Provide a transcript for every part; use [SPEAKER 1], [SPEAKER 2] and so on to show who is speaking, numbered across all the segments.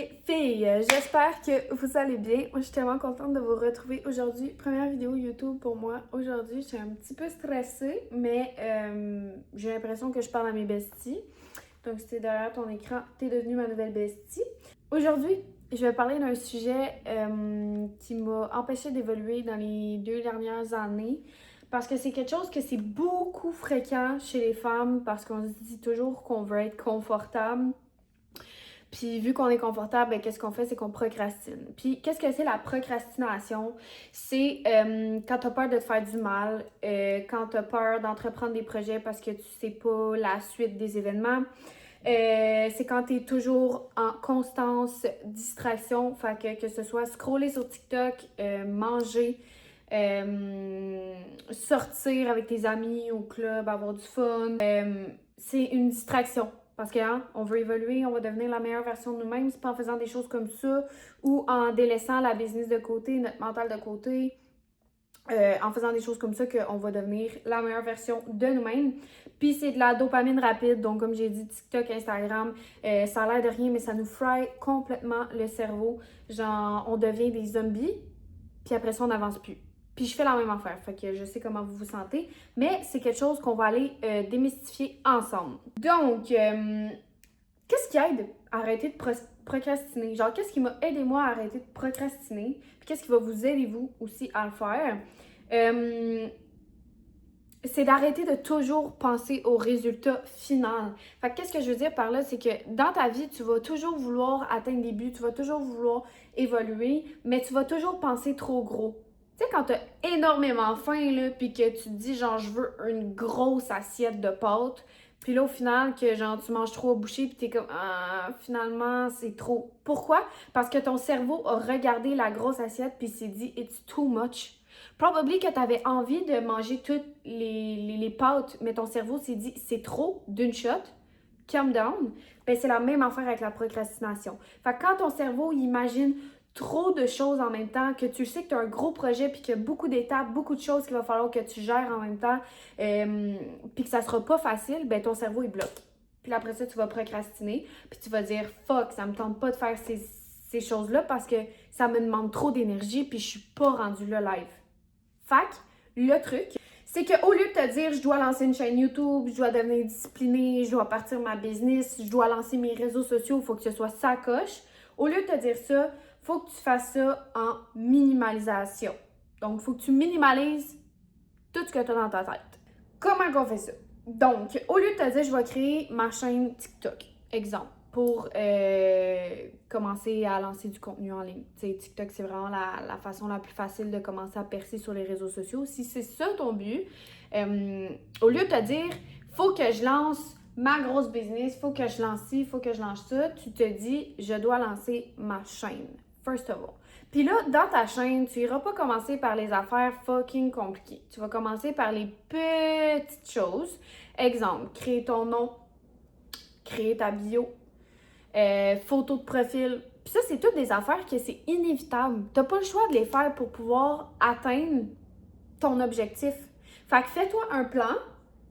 [SPEAKER 1] les filles, j'espère que vous allez bien. Moi, je suis tellement contente de vous retrouver aujourd'hui. Première vidéo YouTube pour moi. Aujourd'hui, je suis un petit peu stressée, mais j'ai l'impression que je parle à mes besties. Donc, si t'es derrière ton écran, t'es devenue ma nouvelle bestie. Aujourd'hui, je vais parler d'un sujet qui m'a empêché d'évoluer dans les 2 dernières années. Parce que c'est quelque chose que c'est beaucoup fréquent chez les femmes parce qu'on se dit toujours qu'on veut être confortable. Puis vu qu'on est confortable, ben, qu'est-ce qu'on fait? C'est qu'on procrastine. Puis qu'est-ce que c'est la procrastination? C'est quand tu as peur de te faire du mal, quand tu as peur d'entreprendre des projets parce que tu sais pas la suite des événements. C'est quand tu es toujours en constance distraction, fait que ce soit scroller sur TikTok, manger, sortir avec tes amis au club, avoir du fun. C'est une distraction. Parce que on veut évoluer, on va devenir la meilleure version de nous-mêmes. C'est pas en faisant des choses comme ça ou en délaissant la business de côté, notre mental de côté, en faisant des choses comme ça qu'on va devenir la meilleure version de nous-mêmes. Puis c'est de la dopamine rapide, donc comme j'ai dit, TikTok, Instagram, ça a l'air de rien, mais ça nous fry complètement le cerveau. Genre, on devient des zombies, puis après ça, on n'avance plus. Puis je fais la même affaire, fait que je sais comment vous vous sentez, mais c'est quelque chose qu'on va aller démystifier ensemble. Donc, qu'est-ce qui aide à arrêter de procrastiner? Genre, qu'est-ce qui m'a aidé moi à arrêter de procrastiner? Puis qu'est-ce qui va vous aider vous aussi à le faire? C'est d'arrêter de toujours penser au résultat final. Fait que qu'est-ce que je veux dire par là? C'est que dans ta vie, tu vas toujours vouloir atteindre des buts, tu vas toujours vouloir évoluer, mais tu vas toujours penser trop gros. Tu sais, quand t'as énormément faim, là, puis que tu te dis, genre, je veux une grosse assiette de pâtes, puis là, au final, que genre, tu manges 3 bouchées, puis t'es comme, ah, finalement, c'est trop. Pourquoi? Parce que ton cerveau a regardé la grosse assiette, puis s'est dit, it's too much. Probablement que tu avais envie de manger toutes les pâtes, mais ton cerveau s'est dit c'est trop d'une shot, calm down. Ben, c'est la même affaire avec la procrastination. Fait que quand ton cerveau il imagine trop de choses en même temps, que tu sais que tu as un gros projet puis qu'il y a beaucoup d'étapes, beaucoup de choses qu'il va falloir que tu gères en même temps, puis que ça sera pas facile, ben ton cerveau il bloque. Puis après ça, tu vas procrastiner, puis tu vas dire fuck, ça me tente pas de faire ces choses-là parce que ça me demande trop d'énergie puis je suis pas rendue là live. Fait que le truc, c'est qu'au lieu de te dire je dois lancer une chaîne YouTube, je dois devenir disciplinée, je dois partir ma business, je dois lancer mes réseaux sociaux, il faut que ce soit ça coche. Au lieu de te dire ça, il faut que tu fasses ça en minimalisation. Donc, il faut que tu minimalises tout ce que tu as dans ta tête. Comment on fait ça? Donc, au lieu de te dire je vais créer ma chaîne TikTok, exemple, pour commencer à lancer du contenu en ligne. T'sais, TikTok, c'est vraiment la façon la plus facile de commencer à percer sur les réseaux sociaux. Si c'est ça ton but, au lieu de te dire faut que je lance ma grosse business, faut que je lance ci, faut que je lance ça, tu te dis je dois lancer ma chaîne. First of all. Puis là, dans ta chaîne, tu iras pas commencer par les affaires fucking compliquées. Tu vas commencer par les petites choses. Exemple, créer ton nom, créer ta bio, photo de profil. Puis ça, c'est toutes des affaires que c'est inévitable. T'as pas le choix de les faire pour pouvoir atteindre ton objectif. Fait que fais-toi un plan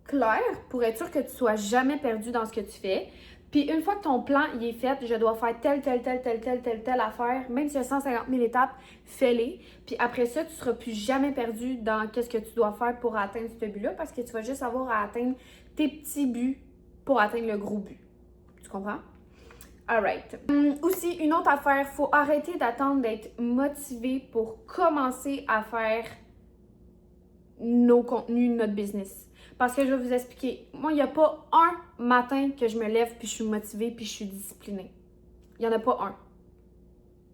[SPEAKER 1] clair pour être sûr que tu sois jamais perdu dans ce que tu fais. Puis une fois que ton plan il est fait, je dois faire telle affaire, même s'il y a 150 000 étapes, fais-les. Puis après ça, tu seras plus jamais perdu dans qu'est-ce que tu dois faire pour atteindre ce but-là parce que tu vas juste avoir à atteindre tes petits buts pour atteindre le gros but. Tu comprends? Alright. Aussi, une autre affaire, faut arrêter d'attendre d'être motivé pour commencer à faire nos contenus, notre business. Parce que je vais vous expliquer, moi, il n'y a pas un matin que je me lève puis je suis motivée puis je suis disciplinée. Il n'y en a pas un.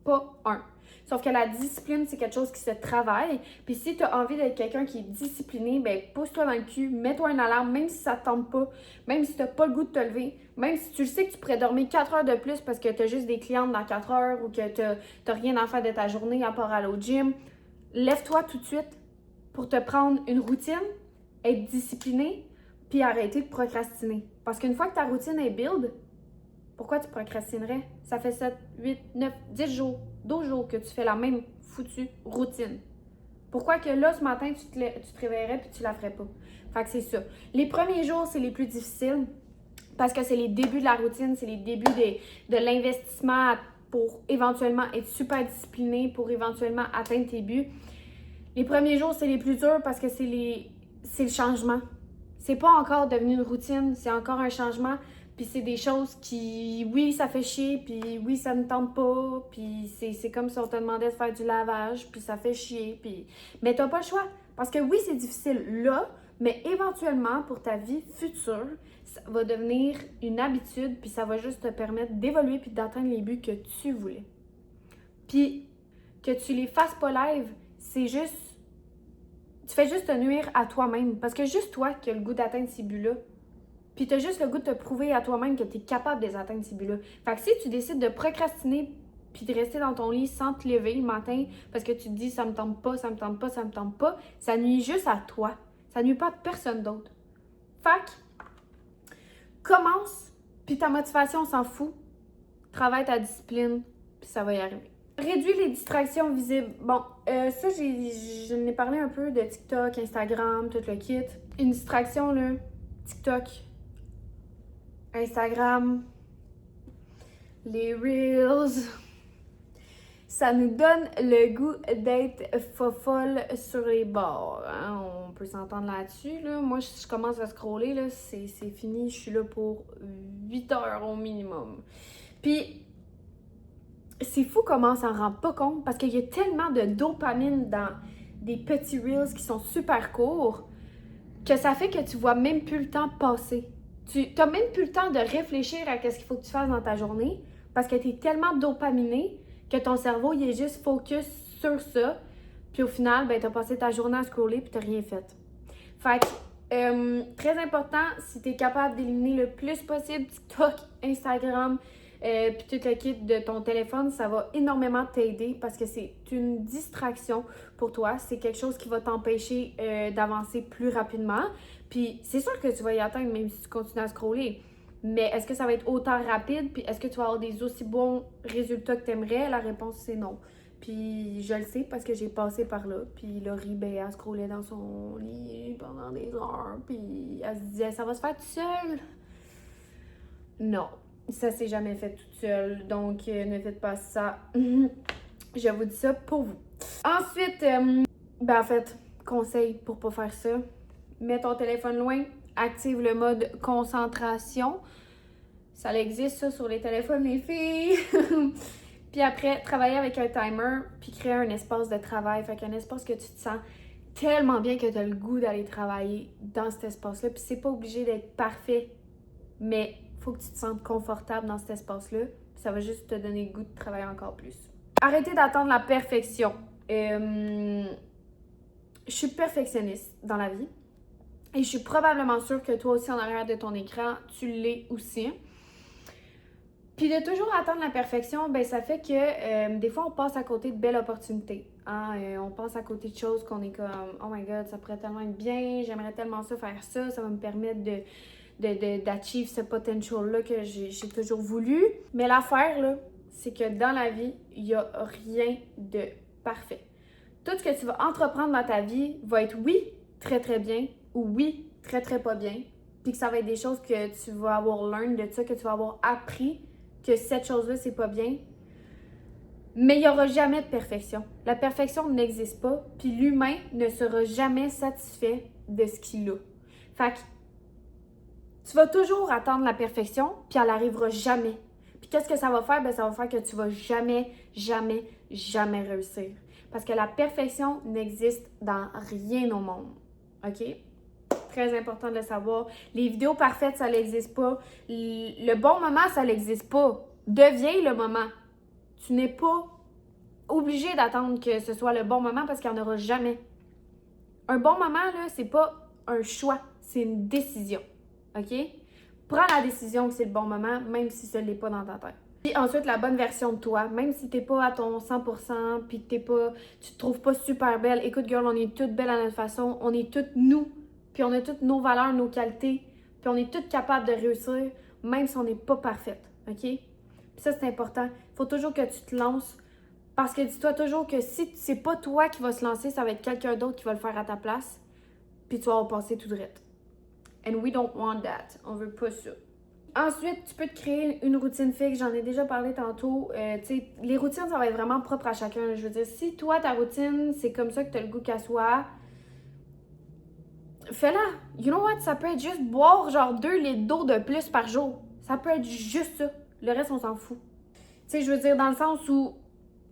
[SPEAKER 1] Pas un. Sauf que la discipline, c'est quelque chose qui se travaille. Puis si tu as envie d'être quelqu'un qui est discipliné, ben pousse-toi dans le cul, mets-toi une alarme, même si ça ne te tente pas, même si tu n'as pas le goût de te lever, même si tu le sais que tu pourrais dormir 4 heures de plus parce que tu as juste des clientes dans 4 heures ou que tu n'as rien à faire de ta journée à part aller au gym. Lève-toi tout de suite pour te prendre une routine, être discipliné, puis arrêter de procrastiner. Parce qu'une fois que ta routine est build, pourquoi tu procrastinerais? Ça fait 7, 8, 9, 10 jours, 12 jours que tu fais la même foutue routine. Pourquoi que là, ce matin, tu te réveillerais puis tu la ferais pas? Fait que c'est ça. Les premiers jours, c'est les plus difficiles parce que c'est les débuts de la routine, c'est les débuts de l'investissement pour éventuellement être super discipliné, pour éventuellement atteindre tes buts. Les premiers jours, c'est les plus durs parce que c'est le changement. C'est pas encore devenu une routine, c'est encore un changement. Puis c'est des choses qui, oui, ça fait chier, puis oui, ça ne tente pas, puis c'est comme si on te demandait de faire du lavage, puis ça fait chier, puis... Mais t'as pas le choix, parce que oui, c'est difficile là, mais éventuellement, pour ta vie future, ça va devenir une habitude, puis ça va juste te permettre d'évoluer puis d'atteindre les buts que tu voulais. Puis que tu les fasses pas live, c'est juste... Tu fais juste te nuire à toi-même, parce que juste toi qui as le goût d'atteindre ces buts-là. Puis t'as juste le goût de te prouver à toi-même que t'es capable de les atteindre, ces buts-là. Fait que si tu décides de procrastiner puis de rester dans ton lit sans te lever le matin parce que tu te dis « ça me tente pas, ça me tente pas, ça me tente pas », ça nuit juste à toi. Ça nuit pas à personne d'autre. Fait que, commence, puis ta motivation, on s'en fout. Travaille ta discipline, puis ça va y arriver. Réduis les distractions visibles. Bon, ça, je n'ai parlé un peu de TikTok, Instagram, tout le kit. Une distraction, là, TikTok, Instagram, les Reels, ça nous donne le goût d'être fofolle sur les bords. Hein? On peut s'entendre là-dessus. Là. Moi, je commence à scroller, là, c'est fini. Je suis là pour 8 heures au minimum. Puis, c'est fou comment on s'en rend pas compte parce qu'il y a tellement de dopamine dans des petits Reels qui sont super courts que ça fait que tu vois même plus le temps passer. Tu n'as même plus le temps de réfléchir à ce qu'il faut que tu fasses dans ta journée parce que tu es tellement dopaminé que ton cerveau il est juste focus sur ça. Puis au final, ben, tu as passé ta journée à scroller puis tu n'as rien fait. Fait que, très important, si tu es capable d'éliminer le plus possible TikTok, Instagram, puis tout le kit de ton téléphone, ça va énormément t'aider parce que c'est une distraction pour toi. C'est quelque chose qui va t'empêcher d'avancer plus rapidement. Puis c'est sûr que tu vas y atteindre même si tu continues à scroller. Mais est-ce que ça va être autant rapide? Puis est-ce que tu vas avoir des aussi bons résultats que tu aimerais? La réponse, c'est non. Puis je le sais parce que j'ai passé par là. Puis Laurie, ben, elle scrollait dans son lit pendant des heures. Puis elle se disait, ça va se faire tout seul. Non, ça s'est jamais fait toute seule. Donc ne faites pas ça. Je vous dis ça pour vous. Ensuite, ben en fait, conseil pour pas faire ça. Mets ton téléphone loin, active le mode concentration. Ça existe, ça, sur les téléphones, les filles. Puis après, travailler avec un timer, puis créer un espace de travail. Fait qu'un espace que tu te sens tellement bien que tu as le goût d'aller travailler dans cet espace-là. Puis c'est pas obligé d'être parfait, mais faut que tu te sentes confortable dans cet espace-là. Puis ça va juste te donner le goût de travailler encore plus. Arrêtez d'attendre la perfection. Je suis perfectionniste dans la vie. Et je suis probablement sûre que toi aussi, en arrière de ton écran, tu l'es aussi. Puis de toujours attendre la perfection, ben ça fait que des fois, on passe à côté de belles opportunités. Hein? On passe à côté de choses qu'on est comme « Oh my God, ça pourrait tellement être bien, j'aimerais tellement ça faire ça, ça va me permettre d'achieve ce potential-là que j'ai toujours voulu. » Mais l'affaire, là, c'est que dans la vie, il n'y a rien de parfait. Tout ce que tu vas entreprendre dans ta vie va être oui, très très bien, ou oui, très très pas bien, puis que ça va être des choses que tu vas avoir learn de ça, que tu vas avoir appris que cette chose-là, c'est pas bien. Mais il n'y aura jamais de perfection. La perfection n'existe pas, puis l'humain ne sera jamais satisfait de ce qu'il a. Fait que tu vas toujours attendre la perfection, puis elle n'arrivera jamais. Puis qu'est-ce que ça va faire? Ben, ça va faire que tu vas jamais, jamais, jamais réussir. Parce que la perfection n'existe dans rien au monde. OK? Très important de le savoir. Les vidéos parfaites, ça n'existe pas. Le bon moment, ça n'existe pas. Deviens le moment. Tu n'es pas obligé d'attendre que ce soit le bon moment parce qu'il n'y en aura jamais. Un bon moment, là, c'est pas un choix, c'est une décision. OK? Prends la décision que c'est le bon moment, même si ce n'est pas dans ta tête. Puis ensuite, la bonne version de toi, même si t'es pas à ton 100%, puis que tu te trouves pas super belle. Écoute, girl, on est toutes belles à notre façon, on est toutes nous, puis on a toutes nos valeurs, nos qualités, puis on est toutes capables de réussir, même si on n'est pas parfaite, OK? Puis ça, c'est important. Il faut toujours que tu te lances, parce que dis-toi toujours que si c'est pas toi qui vas se lancer, ça va être quelqu'un d'autre qui va le faire à ta place, puis tu vas passer tout droit. And we don't want that. On veut pas ça. Ensuite, tu peux te créer une routine fixe. J'en ai déjà parlé tantôt. Tu sais, les routines, ça va être vraiment propre à chacun. Je veux dire, si toi, ta routine, c'est comme ça que tu as le goût qu'elle soit, fais-la. You know what? Ça peut être juste boire genre 2 litres d'eau de plus par jour. Ça peut être juste ça. Le reste, on s'en fout. Tu sais, je veux dire, dans le sens où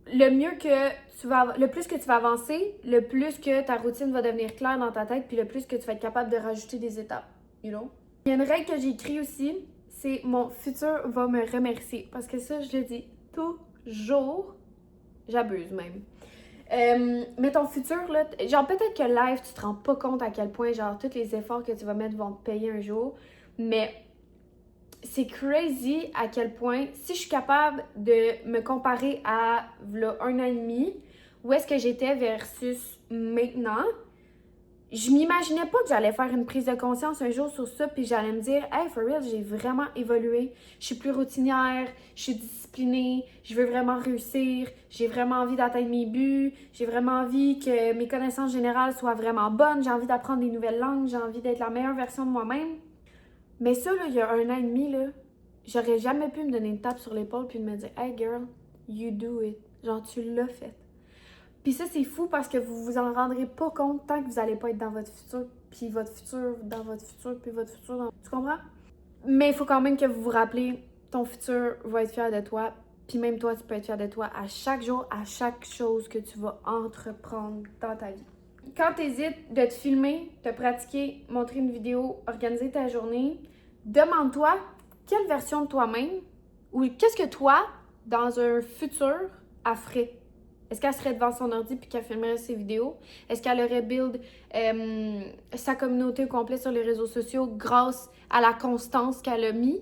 [SPEAKER 1] le plus que tu vas avancer, le plus que ta routine va devenir claire dans ta tête, puis le plus que tu vas être capable de rajouter des étapes. You know? Il y a une règle que j'ai écrite aussi, c'est mon futur va me remercier. Parce que ça, je le dis toujours. J'abuse même. Mais ton futur, là, genre peut-être que live, tu te rends pas compte à quel point, genre, tous les efforts que tu vas mettre vont te payer un jour. Mais c'est crazy à quel point, si je suis capable de me comparer à là, 1 an et demi, où est-ce que j'étais versus maintenant, je m'imaginais pas que j'allais faire une prise de conscience un jour sur ça, puis j'allais me dire, hey, for real, j'ai vraiment évolué. Je suis plus routinière, je suis disciplinée, je veux vraiment réussir, j'ai vraiment envie d'atteindre mes buts, j'ai vraiment envie que mes connaissances générales soient vraiment bonnes, j'ai envie d'apprendre des nouvelles langues, j'ai envie d'être la meilleure version de moi-même. Mais ça, là, il y a 1 an et demi, là, j'aurais jamais pu me donner une tape sur l'épaule puis de me dire, hey girl, you do it. Genre, tu l'as fait. Puis ça, c'est fou parce que vous vous en rendrez pas compte tant que vous allez pas être dans votre futur, puis votre futur, dans votre futur, puis votre futur dans... Tu comprends? Mais il faut quand même que vous vous rappelez, ton futur va être fier de toi, puis même toi, tu peux être fier de toi à chaque jour, à chaque chose que tu vas entreprendre dans ta vie. Quand tu hésites de te filmer, te pratiquer, montrer une vidéo, organiser ta journée, demande-toi quelle version de toi-même ou qu'est-ce que toi, dans un futur, elle ferait. Est-ce qu'elle serait devant son ordi puis qu'elle filmerait ses vidéos? Est-ce qu'elle aurait build sa communauté au complet sur les réseaux sociaux grâce à la constance qu'elle a mis?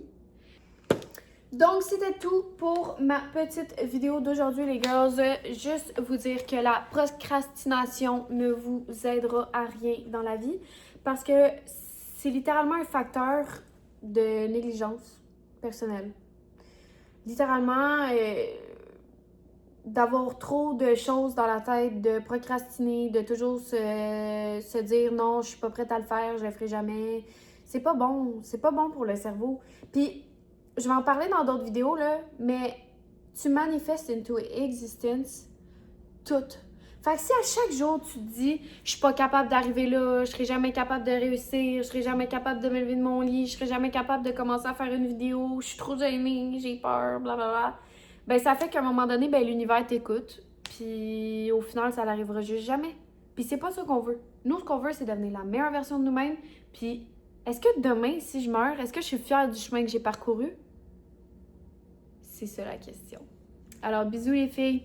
[SPEAKER 1] Donc, c'était tout pour ma petite vidéo d'aujourd'hui, les girls. Juste vous dire que la procrastination ne vous aidera à rien dans la vie parce que c'est littéralement un facteur de négligence personnelle. Littéralement, d'avoir trop de choses dans la tête, de procrastiner, de toujours se dire non, je suis pas prête à le faire, je le ferai jamais. C'est pas bon pour le cerveau. Puis, je vais en parler dans d'autres vidéos, là, mais tu manifestes into existence tout. Fait que si à chaque jour tu te dis je suis pas capable d'arriver là, je serai jamais capable de réussir, je serai jamais capable de me lever de mon lit, je serai jamais capable de commencer à faire une vidéo, je suis trop gênée, j'ai peur, blablabla, ben ça fait qu'à un moment donné, ben l'univers t'écoute, puis au final ça n'arrivera juste jamais. Puis c'est pas ça qu'on veut. Nous, ce qu'on veut, c'est devenir la meilleure version de nous-mêmes. Puis est-ce que demain, si je meurs, est-ce que je suis fière du chemin que j'ai parcouru? C'est ça la question. Alors bisous les filles!